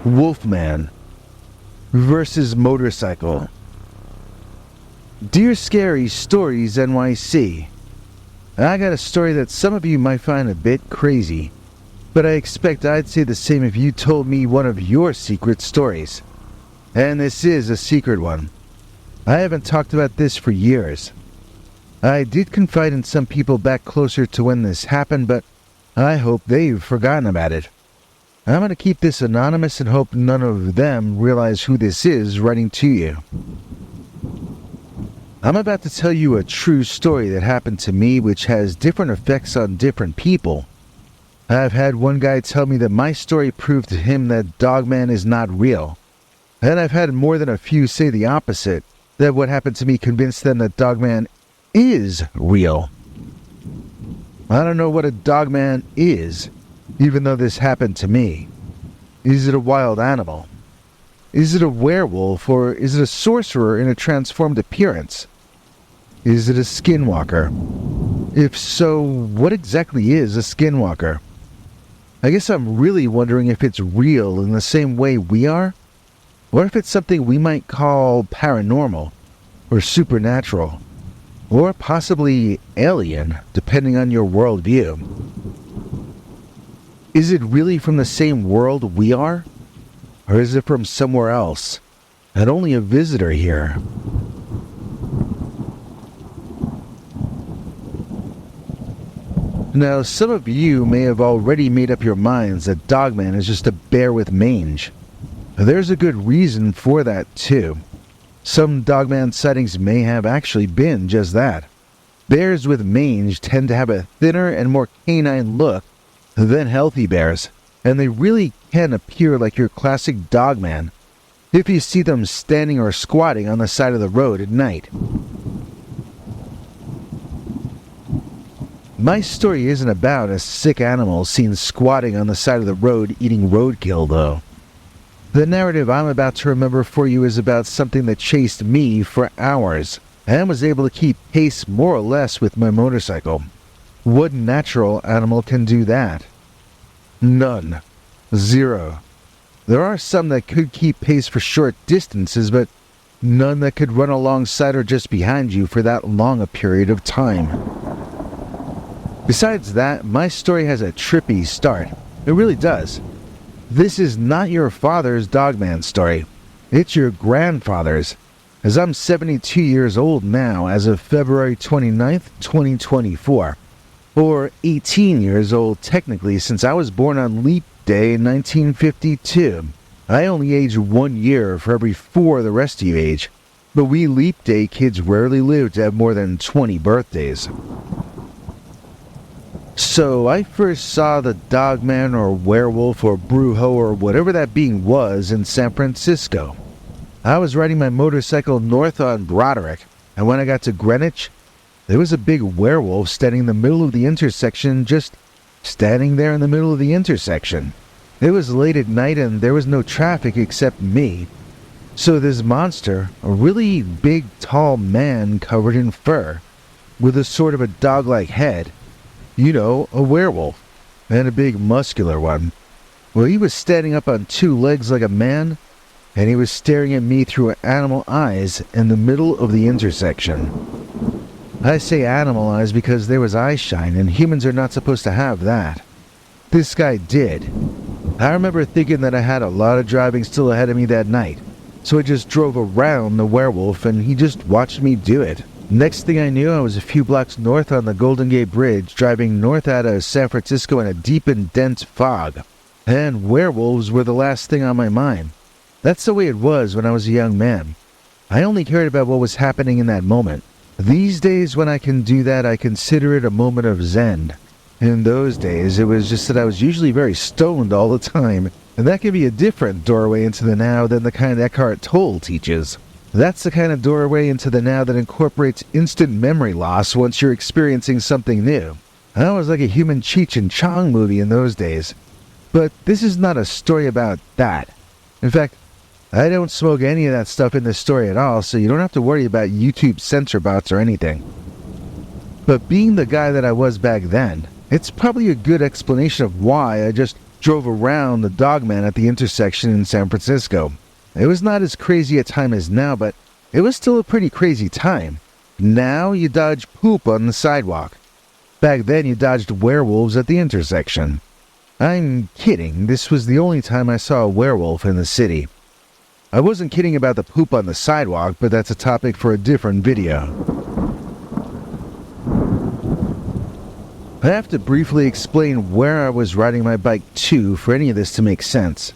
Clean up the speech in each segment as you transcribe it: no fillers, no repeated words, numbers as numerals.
Wolfman Vs Motorcycle. Dear Scary Stories NYC, I got a story that some of you might find a bit crazy, but I expect I'd say the same if you told me one of your secret stories. And this is a secret one. I haven't talked about this for years. I did confide in some people back closer to when this happened, but I hope they've forgotten about it. I'm going to keep this anonymous and hope none of them realize who this is writing to you. I'm about to tell you a true story that happened to me, which has different effects on different people. I've had one guy tell me that my story proved to him that Dogman is not real. And I've had more than a few say the opposite, that what happened to me convinced them that Dogman is real. I don't know what a Dogman is, even though this happened to me. Is it a wild animal? Is it a werewolf, or is it a sorcerer in a transformed appearance? Is it a skinwalker? If so, what exactly is a skinwalker? I guess I'm really wondering if it's real in the same way we are, or if it's something we might call paranormal, or supernatural, or possibly alien, depending on your worldview. Is it really from the same world we are? Or is it from somewhere else, and only a visitor here? Now, some of you may have already made up your minds that Dogman is just a bear with mange. There's a good reason for that, too. Some Dogman sightings may have actually been just that. Bears with mange tend to have a thinner and more canine look than healthy bears, and they really can appear like your classic Dogman if you see them standing or squatting on the side of the road at night. My story isn't about a sick animal seen squatting on the side of the road eating roadkill, though. The narrative I'm about to remember for you is about something that chased me for hours and was able to keep pace more or less with my motorcycle. What natural animal can do that? None. Zero. There are some that could keep pace for short distances, but none that could run alongside or just behind you for that long a period of time. Besides that, my story has a trippy start. It really does. This is not your father's Dogman story. It's your grandfather's, as I'm 72 years old now as of February 29th, 2024. Or 18 years old technically, since I was born on Leap Day in 1952. I only age 1 year for every 4 the rest of you age, but we Leap Day kids rarely live to have more than 20 birthdays. So I first saw the Dogman or werewolf or brujo or whatever that being was in San Francisco. I was riding my motorcycle north on Broderick, and when I got to Greenwich, there was a big werewolf standing in the middle of the intersection, just standing there in the middle of the intersection. It was late at night and there was no traffic except me. So this monster, a really big tall man covered in fur, with a sort of a dog-like head, you know, a werewolf, and a big muscular one. Well, he was standing up on 2 legs like a man, and he was staring at me through animal eyes in the middle of the intersection. I say animal eyes because there was eye shine, and humans are not supposed to have that. This guy did. I remember thinking that I had a lot of driving still ahead of me that night, so I just drove around the werewolf and he just watched me do it. Next thing I knew, I was a few blocks north on the Golden Gate Bridge, driving north out of San Francisco in a deep and dense fog. And werewolves were the last thing on my mind. That's the way it was when I was a young man. I only cared about what was happening in that moment. These days, when I can do that, I consider it a moment of zen. In those days, it was just that I was usually very stoned all the time, and that can be a different doorway into the now than the kind Eckhart Tolle teaches. That's the kind of doorway into the now that incorporates instant memory loss once you're experiencing something new. I was like a human Cheech and Chong movie in those days. But this is not a story about that. In fact, I don't smoke any of that stuff in this story at all, so you don't have to worry about YouTube censor bots or anything. But being the guy that I was back then, it's probably a good explanation of why I just drove around the dogman at the intersection in San Francisco. It was not as crazy a time as now, but it was still a pretty crazy time. Now you dodge poop on the sidewalk. Back then you dodged werewolves at the intersection. I'm kidding, this was the only time I saw a werewolf in the city. I wasn't kidding about the poop on the sidewalk, but that's a topic for a different video. I have to briefly explain where I was riding my bike to for any of this to make sense.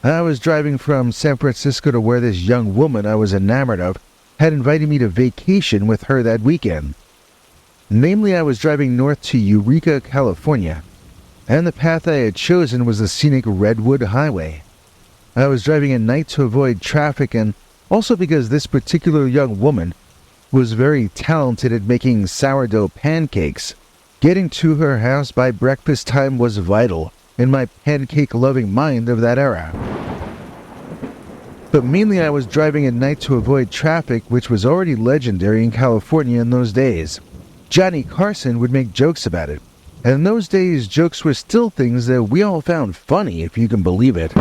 I was driving from San Francisco to where this young woman I was enamored of had invited me to vacation with her that weekend. Namely, I was driving north to Eureka, California, and the path I had chosen was the scenic Redwood Highway. I was driving at night to avoid traffic and also because this particular young woman was very talented at making sourdough pancakes. Getting to her house by breakfast time was vital in my pancake-loving mind of that era. But mainly I was driving at night to avoid traffic, which was already legendary in California in those days. Johnny Carson would make jokes about it, and in those days jokes were still things that we all found funny, if you can believe it.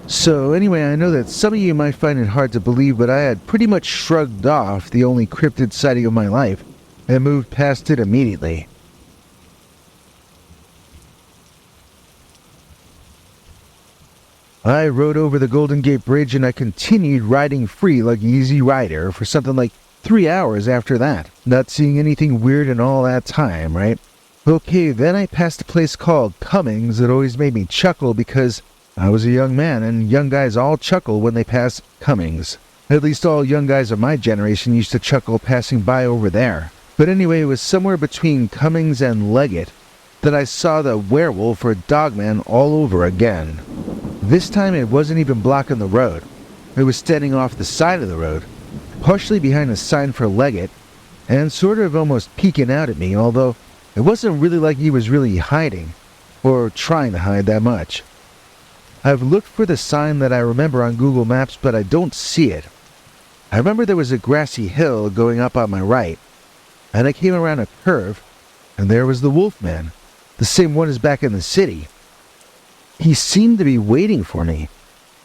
So anyway, I know that some of you might find it hard to believe, but I had pretty much shrugged off the only cryptid sighting of my life and moved past it immediately. I rode over the Golden Gate Bridge and I continued riding free like Easy Rider for something like 3 hours after that, not seeing anything weird in all that time, right? Okay, then I passed a place called Cummings that always made me chuckle because I was a young man and young guys all chuckle when they pass Cummings. At least all young guys of my generation used to chuckle passing by over there. But anyway, it was somewhere between Cummings and Leggett that I saw the werewolf or dogman all over again. This time it wasn't even blocking the road. It was standing off the side of the road, partially behind a sign for Leggett, and sort of almost peeking out at me, although it wasn't really like he was really hiding, or trying to hide that much. I've looked for the sign that I remember on Google Maps, but I don't see it. I remember there was a grassy hill going up on my right, and I came around a curve, and there was the Wolfman, the same one as back in the city. He seemed to be waiting for me,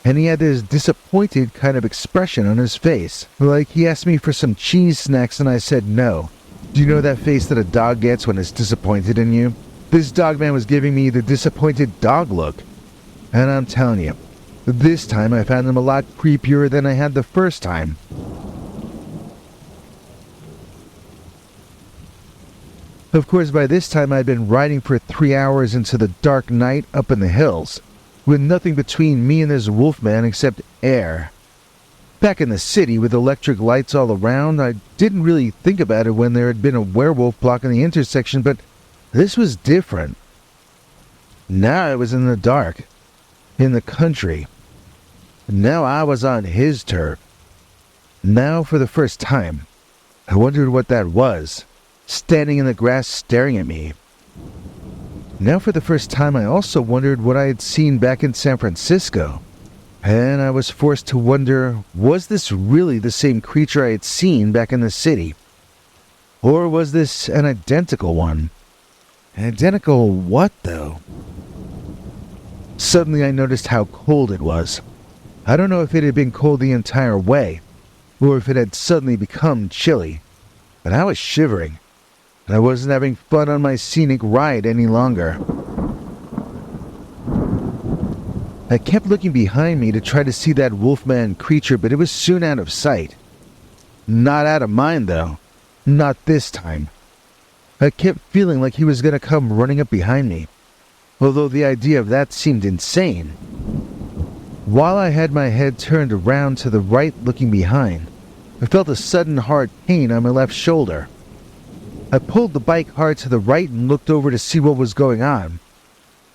and he had this disappointed kind of expression on his face, like he asked me for some cheese snacks and I said no. Do you know that face that a dog gets when it's disappointed in you? This dogman was giving me the disappointed dog look, and I'm telling you, this time I found him a lot creepier than I had the first time. Of course, by this time I'd been riding for 3 hours into the dark night up in the hills, with nothing between me and this wolfman except air. Back in the city with electric lights all around, I didn't really think about it when there had been a werewolf blocking the intersection, but this was different. Now I was in the dark, in the country. Now I was on his turf. Now, for the first time, I wondered what that was, standing in the grass staring at me. Now for the first time I also wondered what I had seen back in San Francisco. And I was forced to wonder, was this really the same creature I had seen back in the city? Or was this an identical one? Identical what, though? Suddenly I noticed how cold it was. I don't know if it had been cold the entire way, or if it had suddenly become chilly, but I was shivering. And I wasn't having fun on my scenic ride any longer. I kept looking behind me to try to see that wolfman creature, but it was soon out of sight. Not out of mind, though. Not this time. I kept feeling like he was going to come running up behind me, although the idea of that seemed insane. While I had my head turned around to the right looking behind, I felt a sudden hard pain on my left shoulder. I pulled the bike hard to the right and looked over to see what was going on.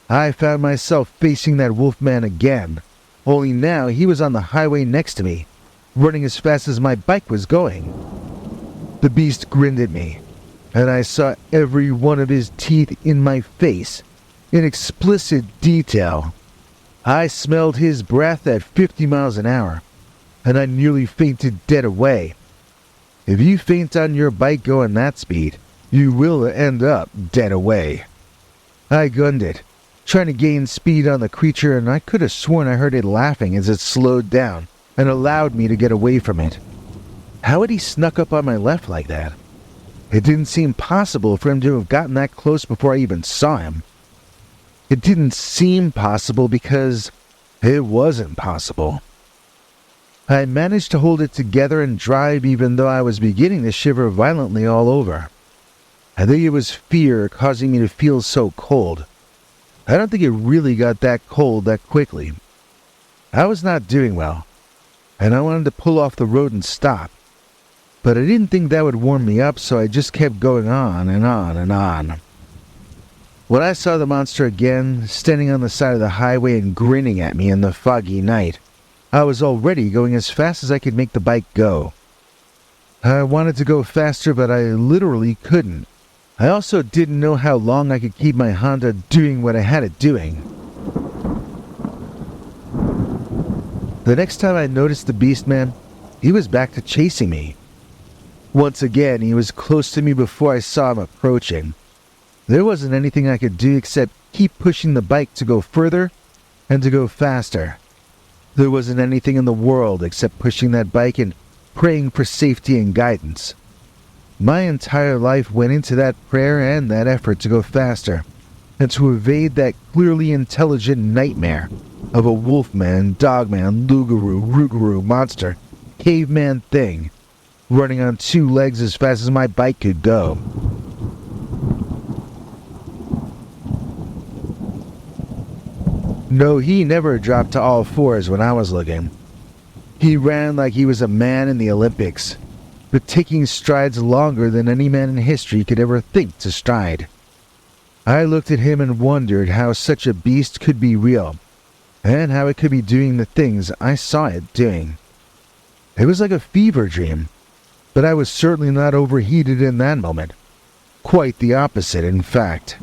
I found myself facing that wolfman again, only now he was on the highway next to me, running as fast as my bike was going. The beast grinned at me, and I saw every one of his teeth in my face, in explicit detail. I smelled his breath at 50 miles an hour, and I nearly fainted dead away. If you faint on your bike going that speed, you will end up dead away. I gunned it, trying to gain speed on the creature, and I could have sworn I heard it laughing as it slowed down and allowed me to get away from it. How had he snuck up on my left like that? It didn't seem possible for him to have gotten that close before I even saw him. It didn't seem possible because it wasn't possible. I managed to hold it together and drive even though I was beginning to shiver violently all over. I think it was fear causing me to feel so cold. I don't think it really got that cold that quickly. I was not doing well, and I wanted to pull off the road and stop. But I didn't think that would warm me up, so I just kept going on and on and on. When I saw the monster again, standing on the side of the highway and grinning at me in the foggy night, I was already going as fast as I could make the bike go. I wanted to go faster, but I literally couldn't. I also didn't know how long I could keep my Honda doing what I had it doing. The next time I noticed the Beastman, he was back to chasing me. Once again, he was close to me before I saw him approaching. There wasn't anything I could do except keep pushing the bike to go further and to go faster. There wasn't anything in the world except pushing that bike and praying for safety and guidance. My entire life went into that prayer and that effort to go faster and to evade that clearly intelligent nightmare of a wolfman, dogman, lugaroo, rougarou monster, caveman thing running on two legs as fast as my bike could go. No, he never dropped to all fours when I was looking. He ran like he was a man in the Olympics, but taking strides longer than any man in history could ever think to stride. I looked at him and wondered how such a beast could be real, and how it could be doing the things I saw it doing. It was like a fever dream, but I was certainly not overheated in that moment. Quite the opposite, in fact.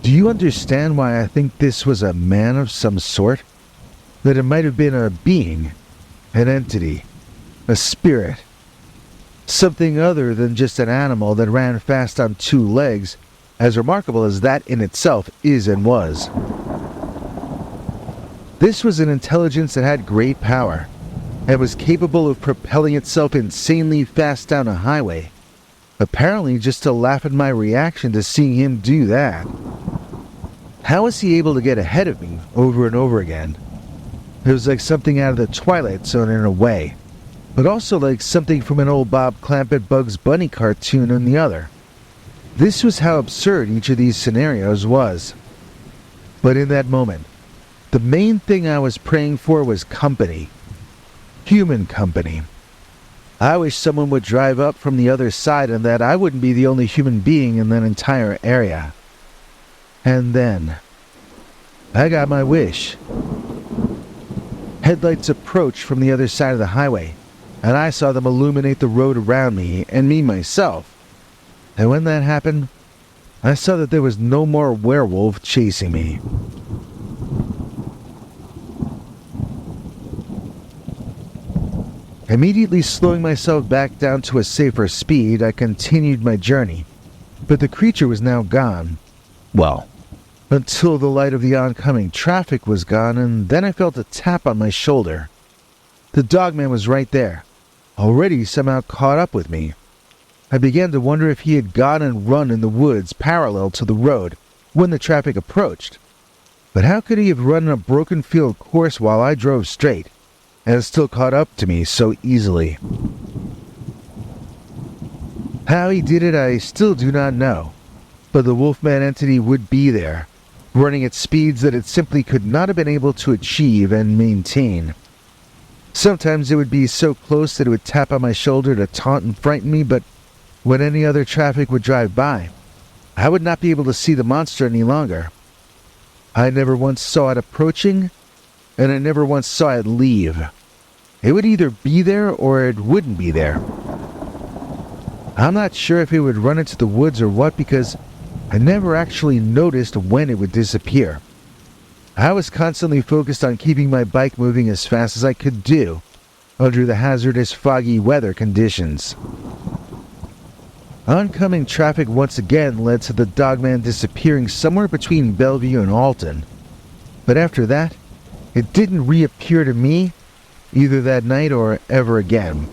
Do you understand why I think this was a man of some sort? That it might have been a being, an entity, a spirit, something other than just an animal that ran fast on two legs, as remarkable as that in itself is and was. This was an intelligence that had great power, and was capable of propelling itself insanely fast down a highway, apparently just to laugh at my reaction to seeing him do that. How was he able to get ahead of me over and over again? It was like something out of the Twilight Zone in a way, but also like something from an old Bob Clampett Bugs Bunny cartoon on the other. This was how absurd each of these scenarios was. But in that moment, the main thing I was praying for was company. Human company. I wish someone would drive up from the other side and that I wouldn't be the only human being in that entire area. And then, I got my wish. Headlights approached from the other side of the highway, and I saw them illuminate the road around me and me myself. And when that happened, I saw that there was no more werewolf chasing me. Immediately slowing myself back down to a safer speed, I continued my journey, but the creature was now gone. Well, until the light of the oncoming traffic was gone, and then I felt a tap on my shoulder. The dogman was right there, already somehow caught up with me. I began to wonder if he had gone and run in the woods parallel to the road when the traffic approached. But how could he have run a broken field course while I drove straight, and still caught up to me so easily? How he did it I still do not know, but the Wolfman entity would be there, running at speeds that it simply could not have been able to achieve and maintain. Sometimes it would be so close that it would tap on my shoulder to taunt and frighten me, but when any other traffic would drive by, I would not be able to see the monster any longer. I never once saw it approaching, and I never once saw it leave. It would either be there or it wouldn't be there. I'm not sure if it would run into the woods or what, because I never actually noticed when it would disappear. I was constantly focused on keeping my bike moving as fast as I could do under the hazardous foggy weather conditions. Oncoming traffic once again led to the dogman disappearing somewhere between Bellevue and Alton. But after that, it didn't reappear to me either that night or ever again.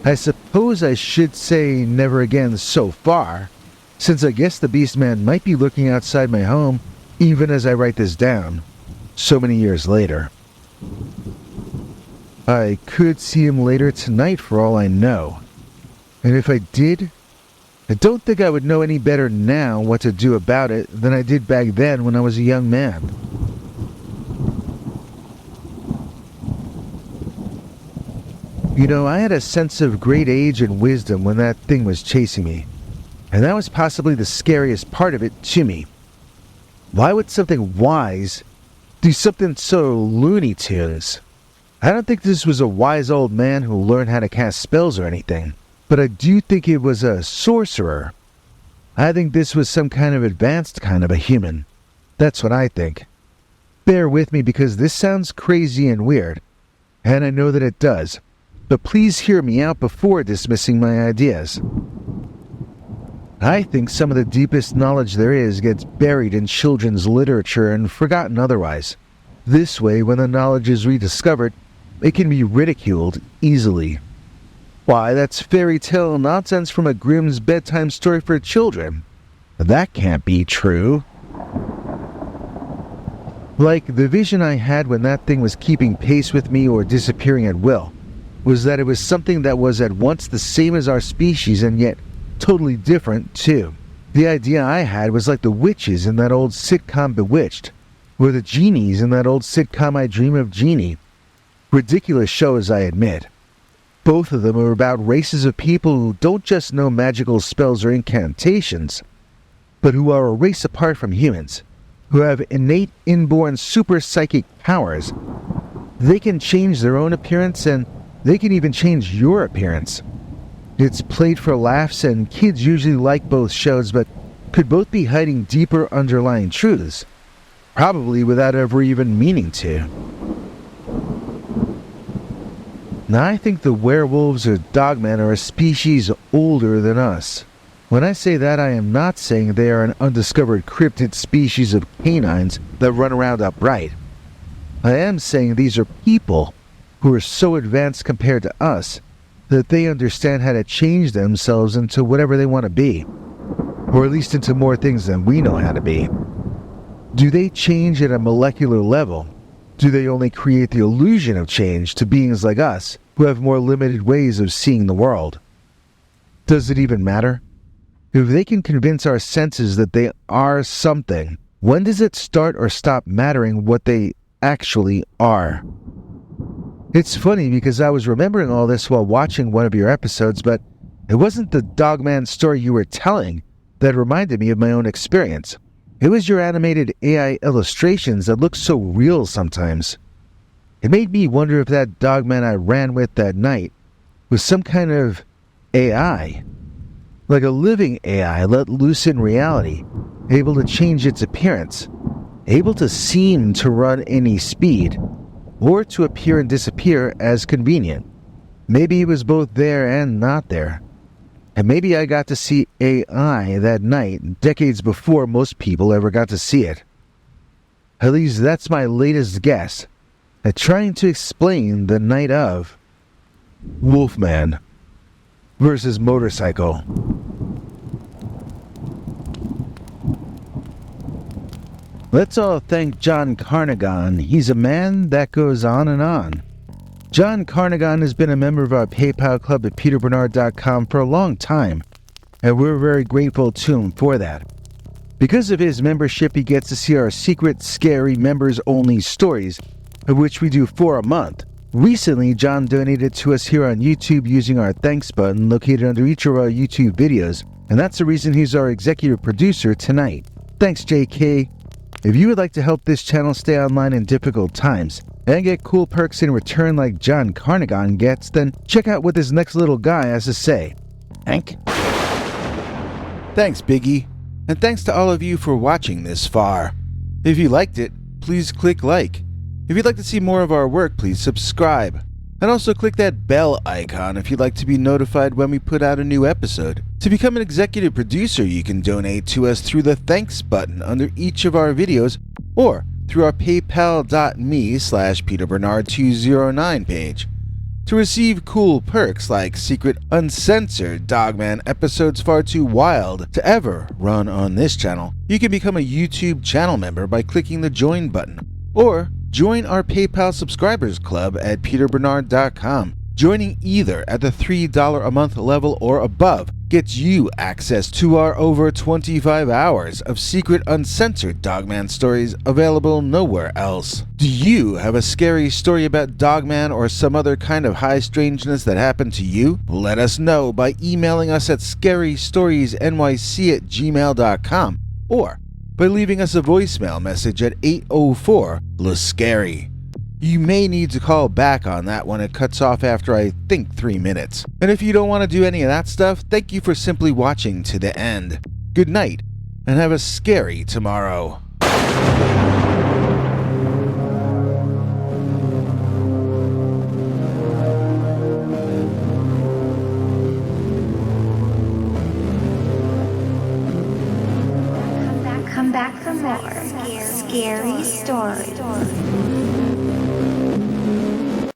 I suppose I should say never again so far, since I guess the Beastman might be looking outside my home even as I write this down, so many years later. I could see him later tonight for all I know. And if I did, I don't think I would know any better now what to do about it than I did back then when I was a young man. You know, I had a sense of great age and wisdom when that thing was chasing me, and that was possibly the scariest part of it to me. Why would something wise do something so Looney Tunes? I don't think this was a wise old man who learned how to cast spells or anything, but I do think it was a sorcerer. I think this was some kind of advanced kind of a human. That's what I think. Bear with me because this sounds crazy and weird, and I know that it does. But please hear me out before dismissing my ideas. I think some of the deepest knowledge there is gets buried in children's literature and forgotten otherwise. This way, when the knowledge is rediscovered, it can be ridiculed easily. Why, that's fairy tale nonsense from a Grimm's bedtime story for children. That can't be true. Like, the vision I had when that thing was keeping pace with me or disappearing at will was that it was something that was at once the same as our species and yet totally different too. The idea I had was like the witches in that old sitcom Bewitched, or the genies in that old sitcom I Dream of Jeannie. Ridiculous shows, I admit. Both of them are about races of people who don't just know magical spells or incantations, but who are a race apart from humans, who have innate inborn super psychic powers. They can change their own appearance and they can even change your appearance. It's played for laughs and kids usually like both shows, but could both be hiding deeper underlying truths, probably without ever even meaning to. Now I think the werewolves or dogmen are a species older than us. When I say that, I am not saying they are an undiscovered cryptid species of canines that run around upright. I am saying these are people who are so advanced compared to us that they understand how to change themselves into whatever they want to be, or at least into more things than we know how to be. Do they change at a molecular level? Do they only create the illusion of change to beings like us who have more limited ways of seeing the world? Does it even matter? If they can convince our senses that they are something, when does it start or stop mattering what they actually are? It's funny because I was remembering all this while watching one of your episodes, but it wasn't the Dogman story you were telling that reminded me of my own experience. It was your animated AI illustrations that look so real sometimes. It made me wonder if that Dogman I ran with that night was some kind of AI. Like a living AI let loose in reality, able to change its appearance, able to seem to run any speed, or to appear and disappear as convenient. Maybe it was both there and not there. And maybe I got to see AI that night, decades before most people ever got to see it. At least that's my latest guess at trying to explain the night of Wolfman Vs Motorcycle. Let's all thank John Carnagan. He's a man that goes on and on. John Carnagan has been a member of our PayPal club at peterbernard.com for a long time, and we're very grateful to him for that. Because of his membership, he gets to see our secret, scary, members-only stories, of which we do 4 a month. Recently, John donated to us here on YouTube using our thanks button located under each of our YouTube videos, and that's the reason he's our executive producer tonight. Thanks, JK. If you would like to help this channel stay online in difficult times and get cool perks in return like John Carnagan gets, then check out what this next little guy has to say. Hank? Thanks, Biggie. And thanks to all of you for watching this far. If you liked it, please click like. If you'd like to see more of our work, please subscribe. And also click that bell icon if you'd like to be notified when we put out a new episode. To become an executive producer, you can donate to us through the thanks button under each of our videos or through our paypal.me/PeterBernard209 page. To receive cool perks like secret uncensored Dogman episodes far too wild to ever run on this channel, you can become a YouTube channel member by clicking the join button, or join our PayPal subscribers club at peterbernard.com. Joining either at the $3 a month level or above gets you access to our over 25 hours of secret uncensored Dogman stories available nowhere else. Do you have a scary story about Dogman or some other kind of high strangeness that happened to you? Let us know by emailing us at scarystoriesnyc@gmail.com or by leaving us a voicemail message at 804-LA-SCARY. You may need to call back on that when it cuts off after I think 3 minutes. And if you don't want to do any of that stuff, thank you for simply watching to the end. Good night, and have a scary tomorrow. Come back for more scary stories.